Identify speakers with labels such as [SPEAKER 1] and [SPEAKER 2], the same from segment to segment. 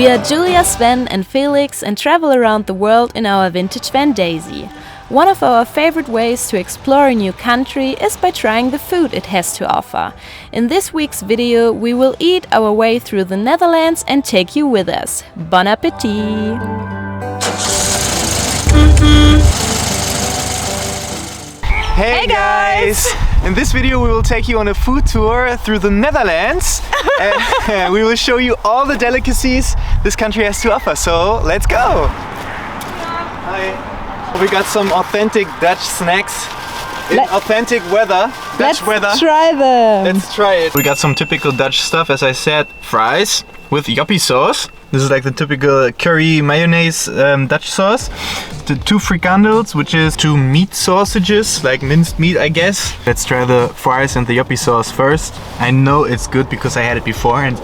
[SPEAKER 1] We are Julia, Sven and Felix and travel around the world in our vintage van Daisy. One of our favorite ways to explore a new country is by trying the food it has to offer. In this week's video we will eat our way through the Netherlands and take you with us. Bon appétit!
[SPEAKER 2] Hey guys! In this video we will take you on a food tour through the Netherlands and we will show you all the delicacies this country has to offer, so let's go! Hi! We got some authentic Dutch snacks in authentic weather. Dutch weather.
[SPEAKER 1] Let's try them!
[SPEAKER 2] Let's try it! We got some typical Dutch stuff, as I said, fries with yoppie sauce. This is like the typical curry mayonnaise Dutch sauce. The 2 frikandels, which is 2 meat sausages, like minced meat I guess. Let's try the fries and the yoppie sauce first. I know it's good because I had it before and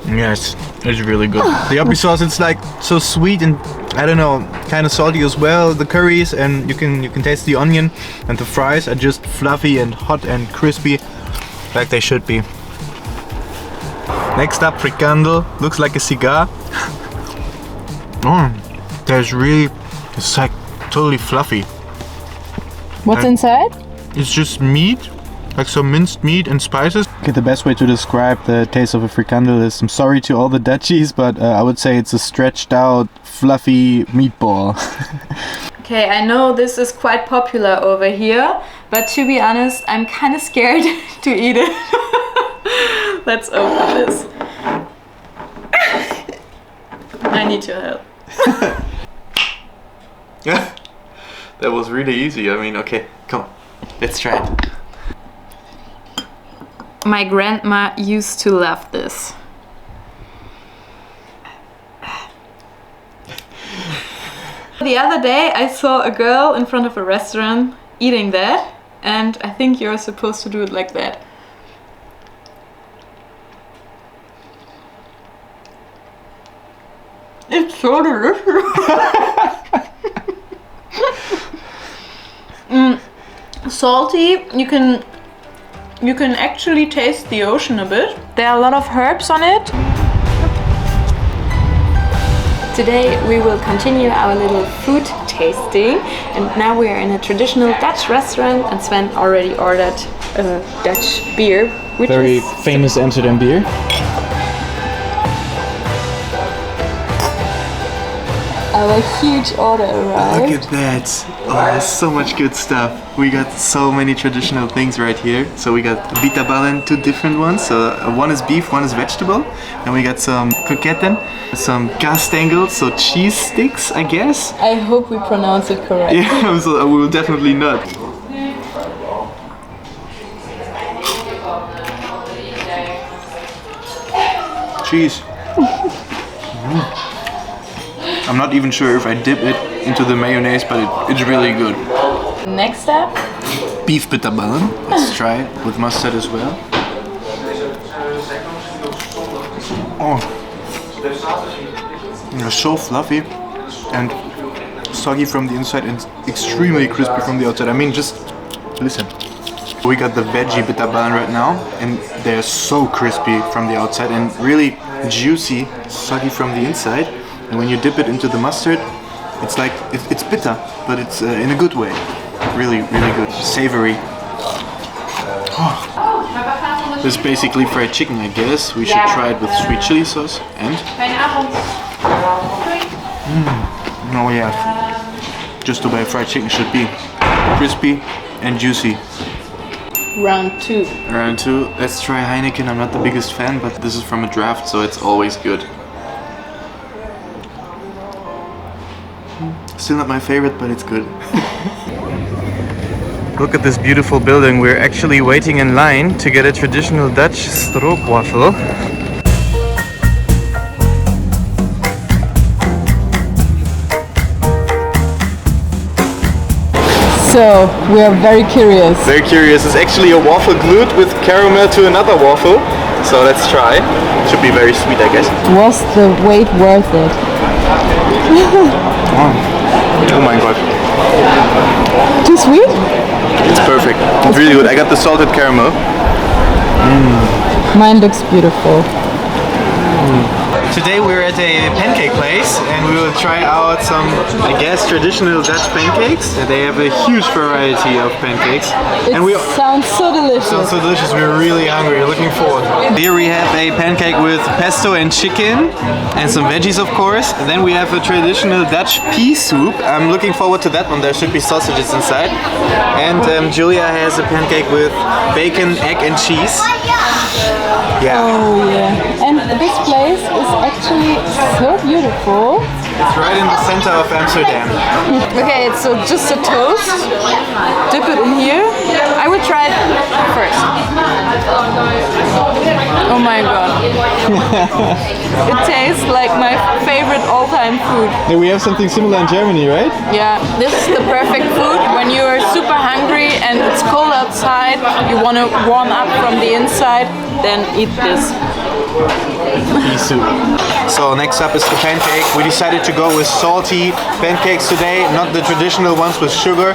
[SPEAKER 2] yes, it's really good. The yoppie sauce, it's like so sweet and I don't know, kind of salty as well. The curries, and you can taste the onion, and the fries are just fluffy and hot and crispy like they should be. Next up, frikandel, looks like a cigar. It's like totally fluffy.
[SPEAKER 1] What's inside?
[SPEAKER 2] It's just meat, like some minced meat and spices. Okay, the best way to describe the taste of a frikandel is, I'm sorry to all the Dutchies, but I would say it's a stretched out, fluffy meatball.
[SPEAKER 1] Okay, I know this is quite popular over here, but to be honest, I'm kind of scared to eat it. Let's open this. I need your help.
[SPEAKER 2] That was really easy. I mean, okay, come on, let's try it.
[SPEAKER 1] My grandma used to love this. The other day I saw a girl in front of a restaurant eating that, and I think you're supposed to do it like that. It's so delicious. Salty, you can actually taste the ocean a bit. There are a lot of herbs on it. Today we will continue our little food tasting, and now we are in a traditional Dutch restaurant and Sven already ordered a Dutch beer, which
[SPEAKER 2] Very
[SPEAKER 1] is
[SPEAKER 2] famous Amsterdam beer.
[SPEAKER 1] our huge order arrived.
[SPEAKER 2] Look at that! Oh, there's so much good stuff. We got so many traditional things right here. So we got bitterballen, 2 different ones. So one is beef, one is vegetable. And we got some kroketten, some kastengels, so cheese sticks, I guess.
[SPEAKER 1] I hope we pronounce it correctly.
[SPEAKER 2] Yeah, so we will definitely not. Cheese. I'm not even sure if I dip it into the mayonnaise, but it's really good.
[SPEAKER 1] Next up,
[SPEAKER 2] Beef bitterballen. Let's try it with mustard as well. Oh, they're so fluffy and soggy from the inside and extremely crispy from the outside. I mean, just listen. We got the veggie bitterballen right now, and they're so crispy from the outside and really juicy, soggy from the inside. And when you dip it into the mustard, it's like, it's bitter, but it's in a good way. Really, really good. Savory. Oh. This is basically fried chicken, I guess. We should try it with sweet chili sauce and... Oh yeah, just the way fried chicken should be. Crispy and juicy.
[SPEAKER 1] round 2.
[SPEAKER 2] Round 2. Let's try Heineken. I'm not the biggest fan, but this is from a draft, so it's always good. Still not my favorite, but it's good. Look at this beautiful building. We're actually waiting in line to get a traditional Dutch stroopwafel.
[SPEAKER 1] So, we are very curious.
[SPEAKER 2] Very curious. It's actually a waffle glued with caramel to another waffle. So let's try. Should be very sweet, I guess.
[SPEAKER 1] Was the wait worth it?
[SPEAKER 2] Oh my god.
[SPEAKER 1] Too sweet?
[SPEAKER 2] It's perfect. It's really good. I got the salted caramel.
[SPEAKER 1] Mine looks beautiful.
[SPEAKER 2] Today we're at a pancake place and we will try out some, I guess, traditional Dutch pancakes. They have a huge variety of pancakes.
[SPEAKER 1] Sounds so delicious.
[SPEAKER 2] Sounds so delicious. We're really hungry. Looking forward. Here we have a pancake with pesto and chicken and some veggies, of course. And then we have a traditional Dutch pea soup. I'm looking forward to that one. There should be sausages inside. And Julia has a pancake with bacon, egg and cheese. Yeah.
[SPEAKER 1] Oh yeah. And this place is actually so beautiful.
[SPEAKER 2] It's right in the center of Amsterdam.
[SPEAKER 1] Okay, it's just a toast. Dip it in here. I will try it first. Oh my god. It tastes like my favorite all-time food.
[SPEAKER 2] Yeah, we have something similar in Germany, right?
[SPEAKER 1] Yeah, this is the perfect food when you're super hungry and it's cold outside, you want to warm up from the inside, then eat this.
[SPEAKER 2] Pea soup. So next up is the pancake. We decided to go with salty pancakes today, not the traditional ones with sugar,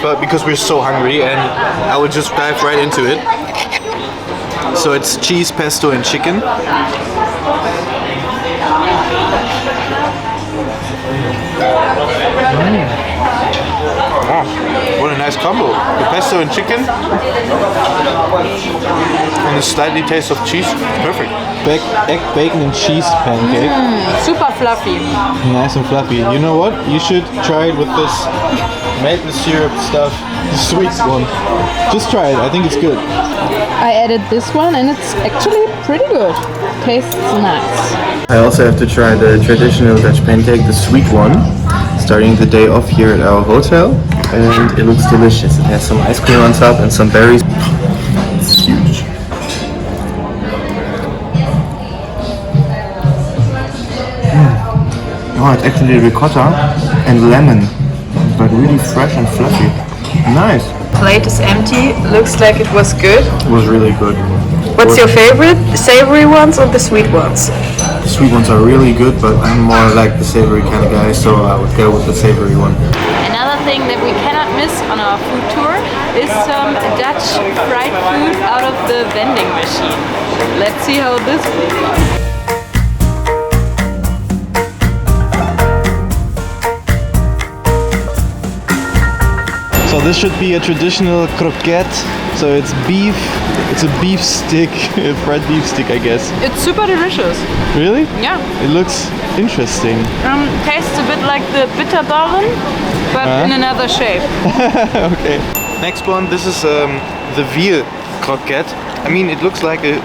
[SPEAKER 2] but because we're so hungry, and I would just dive right into it. So it's cheese, pesto and chicken. Wow, what a nice combo. The pesto and chicken and a slightly taste of cheese. Perfect. Egg, bacon and cheese pancake.
[SPEAKER 1] Super fluffy.
[SPEAKER 2] Nice and fluffy. You know what? You should try it with this maple syrup stuff. The sweet one. Just try it. I think it's good.
[SPEAKER 1] I added this one and it's actually pretty good. Tastes nice.
[SPEAKER 2] I also have to try the traditional Dutch pancake, the sweet one. Starting the day off here at our hotel, and it looks delicious. It has some ice cream on top and some berries. It's huge. Oh, it's actually ricotta and lemon, but really fresh and fluffy. Nice.
[SPEAKER 1] Plate is empty. Looks like it was good.
[SPEAKER 2] It was really good.
[SPEAKER 1] What's your favorite? The savory ones or the sweet ones?
[SPEAKER 2] The sweet ones are really good, but I'm more like the savory kind of guy, so I would go with the savory one.
[SPEAKER 1] Another thing that we cannot miss on our food tour is some Dutch fried food out of the vending machine. Let's see how this will go.
[SPEAKER 2] So this should be a traditional croquette. So it's beef, it's a beef stick, a fried beef stick, I guess.
[SPEAKER 1] It's super delicious.
[SPEAKER 2] Really?
[SPEAKER 1] Yeah.
[SPEAKER 2] It looks interesting.
[SPEAKER 1] Tastes a bit like the bitterballen, but in another shape.
[SPEAKER 2] Okay. Next one, this is the veal croquette. I mean, it looks like a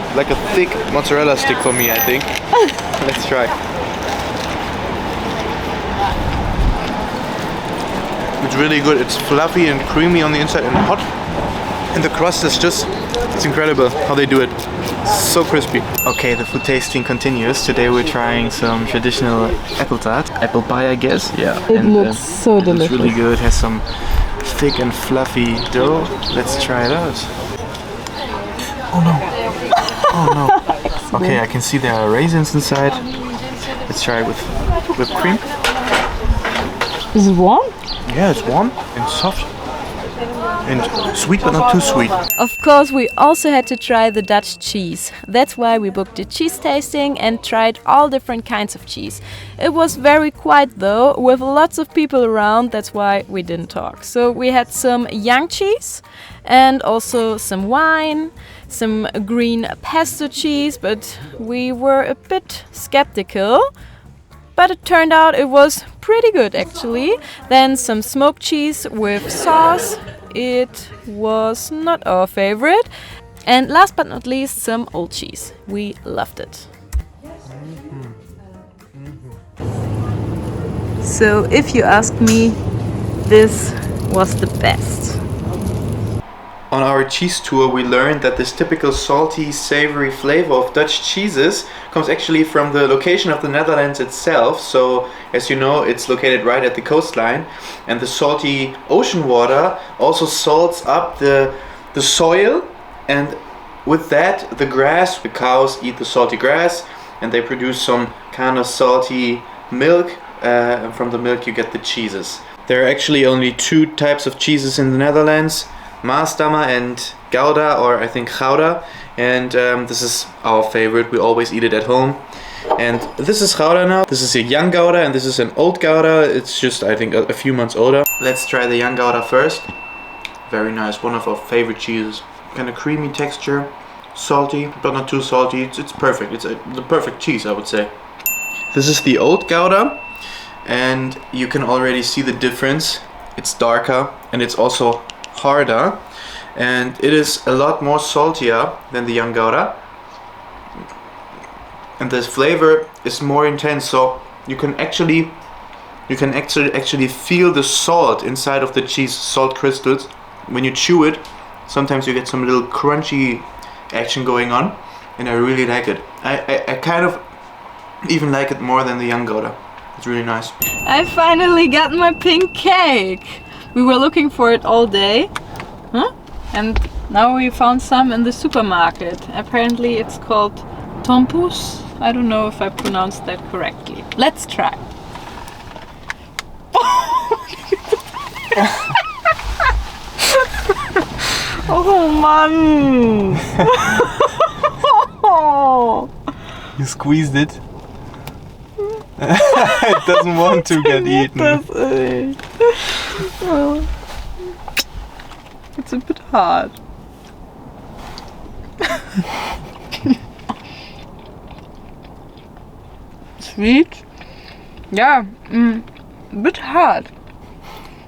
[SPEAKER 2] thick mozzarella stick for me, I think. Let's try. It's really good. It's fluffy and creamy on the inside and hot. And the crust is just, it's incredible how they do it. So crispy. Okay, the food tasting continues. Today we're trying some traditional apple tart. Apple pie, I guess. Yeah.
[SPEAKER 1] It looks so delicious.
[SPEAKER 2] It's really good. It has some thick and fluffy dough. Let's try it out. Oh no. Oh no. Okay, I can see there are raisins inside. Let's try it with whipped cream.
[SPEAKER 1] Is it warm?
[SPEAKER 2] Yeah, it's warm and soft and sweet, but not too sweet.
[SPEAKER 1] Of course, we also had to try the Dutch cheese. That's why we booked the cheese tasting and tried all different kinds of cheese. It was very quiet though, with lots of people around, that's why we didn't talk. So we had some young cheese and also some wine, some green pesto cheese, but we were a bit skeptical. But it turned out it was pretty good actually. Then some smoked cheese with sauce. It was not our favorite. And last but not least, some old cheese. We loved it. So if you ask me, this was the best.
[SPEAKER 2] On our cheese tour we learned that this typical salty, savory flavor of Dutch cheeses comes actually from the location of the Netherlands itself. So as you know, it's located right at the coastline, and the salty ocean water also salts up the soil, and with that the grass, the cows eat the salty grass and they produce some kind of salty milk, and from the milk you get the cheeses. There are actually only two types of cheeses in the Netherlands, Maasdammer and Gouda, or I think Gouda, and this is our favorite. We always eat it at home. And this is Gouda now. This is a young Gouda and this is an old Gouda. It's just, I think, a few months older. Let's try the young Gouda first. Very nice, one of our favorite cheeses. Kind of creamy texture, salty, but not too salty. It's perfect. It's the perfect cheese, I would say. This is the old Gouda, and you can already see the difference. It's darker and it's also harder, and it is a lot more saltier than the young Gouda. And the flavor is more intense, so you can actually feel the salt inside of the cheese, salt crystals. When you chew it, sometimes you get some little crunchy action going on, and I really like it. I kind of even like it more than the young Gouda. It's really nice.
[SPEAKER 1] I finally got my pink cake. We were looking for it all day, and now we found some in the supermarket. Apparently it's called Tompus. I don't know if I pronounced that correctly. Let's try. Oh man!
[SPEAKER 2] You squeezed it. It doesn't want to get eaten.
[SPEAKER 1] It's a bit hard. Sweet. Yeah, a bit hard.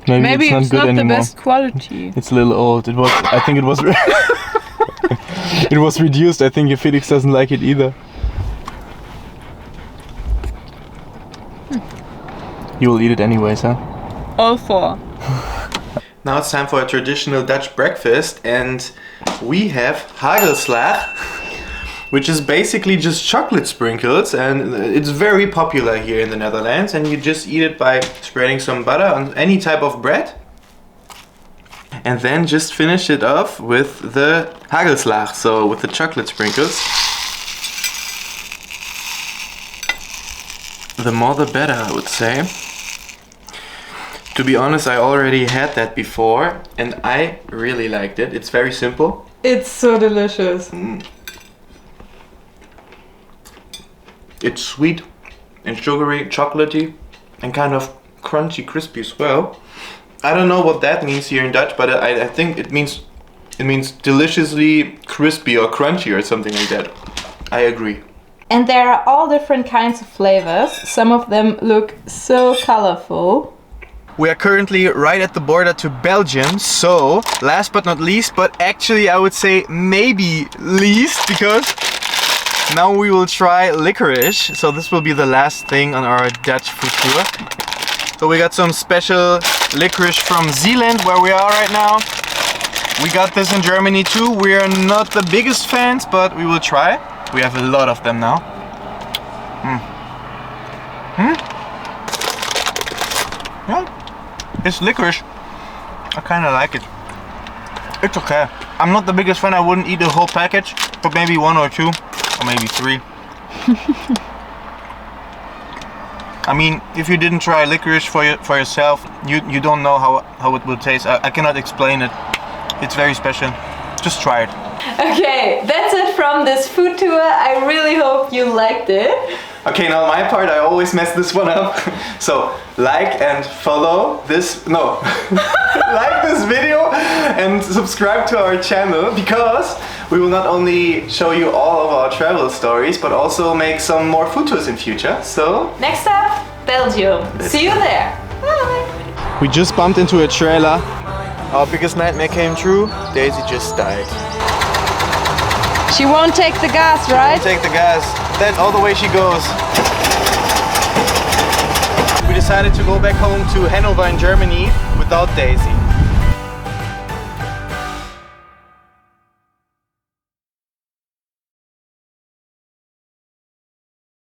[SPEAKER 1] Maybe it's not the best quality.
[SPEAKER 2] It's a little old. It was. I think it was. It was reduced. I think Felix doesn't like it either. You will eat it anyways, huh?
[SPEAKER 1] All four.
[SPEAKER 2] Now it's time for a traditional Dutch breakfast, and we have Hagelslag, which is basically just chocolate sprinkles, and it's very popular here in the Netherlands, and you just eat it by spreading some butter on any type of bread and then just finish it off with the Hagelslag, so with the chocolate sprinkles. The more the better, I would say. To be honest, I already had that before and I really liked it. It's very simple.
[SPEAKER 1] It's so delicious.
[SPEAKER 2] It's sweet and sugary, chocolatey, and kind of crunchy, crispy as well. I don't know what that means here in Dutch, but I think it means deliciously crispy or crunchy or something like that. I agree.
[SPEAKER 1] And there are all different kinds of flavors. Some of them look so colorful.
[SPEAKER 2] We are currently right at the border to Belgium, so last but not least, but actually I would say maybe least, because now we will try licorice. So this will be the last thing on our Dutch food tour. So we got some special licorice from Zealand, where we are right now. We got this in Germany too. We are not the biggest fans, but we will try. We have a lot of them now. Yeah, it's licorice. I kind of like it. It's okay. I'm not the biggest fan. I wouldn't eat the whole package, but maybe one or two, or maybe three. I mean, if you didn't try licorice for yourself, you don't know how it will taste. I cannot explain it. It's very special. Just try it.
[SPEAKER 1] Okay, that's it from this food tour. I really hope you liked it.
[SPEAKER 2] Okay, now my part, I always mess this one up. So, like and follow this, no. Like this video and subscribe to our channel, because we will not only show you all of our travel stories, but also make some more food tours in future. So,
[SPEAKER 1] next up, Belgium. See you there. Bye.
[SPEAKER 2] We just bumped into a trailer. Our biggest nightmare came true. Daisy just died.
[SPEAKER 1] She won't take the gas, right?
[SPEAKER 2] She won't take the gas. That's all the way she goes. We decided to go back home to Hanover in Germany without Daisy.